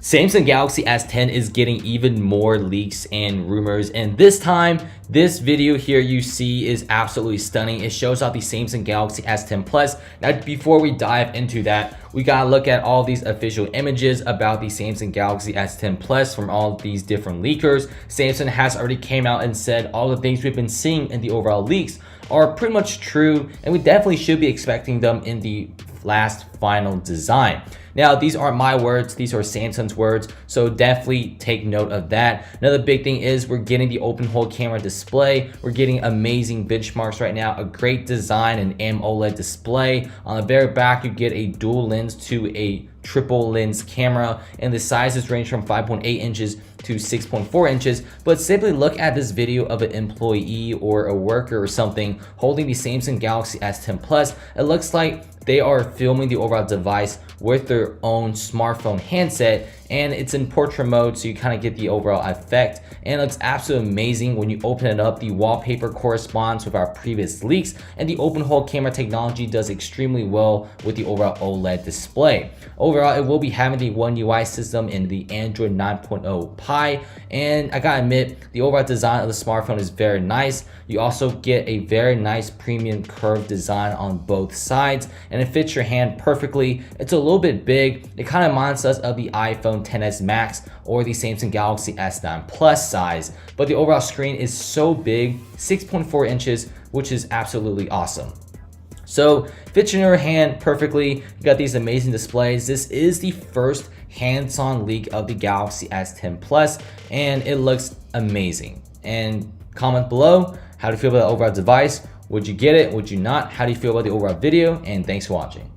Samsung Galaxy S10 is getting even more leaks and rumors, and this time, this video here you see is absolutely stunning. It shows off the Samsung Galaxy S10 Plus. Now, before we dive into that, we gotta look at all these official images about the Samsung Galaxy S10 Plus from all these different leakers. Samsung has already came out and said all the things we've been seeing in the overall leaks are pretty much true, and we definitely should be expecting them in the last final design. Now, these aren't my words, these are Samsung's words, so definitely take note of that. Another big thing is we're getting the open hole camera display. We're getting amazing benchmarks right now, a great design, an AMOLED display. On the very back, you get a dual lens to a triple lens camera, and the sizes range from 5.8 inches to 6.4 inches. But simply look at this video of an employee or a worker or something holding the Samsung Galaxy S10 Plus. It looks like they are filming the overall device with their own smartphone handset, and it's in portrait mode, so you kind of get the overall effect, and it looks absolutely amazing. When you open it up, the wallpaper corresponds with our previous leaks, and the open hole camera technology does extremely well with the overall OLED display. Overall, it will be having the One UI system in the Android 9.0 Pie, and I gotta admit, the overall design of the smartphone is very nice. You also get a very nice premium curved design on both sides, and it fits your hand perfectly. It's a little bit big. It kind of reminds us of the iPhone XS Max or the Samsung Galaxy S9 Plus size, but the overall screen is so big, 6.4 inches, which is absolutely awesome. So fits in your hand perfectly. You got these amazing displays. This is the first hands-on leak of the Galaxy S10 Plus, and it looks amazing. And comment below, how do you feel about the overall device? Would you get it? Would you not? How do you feel about the overall video? And thanks for watching.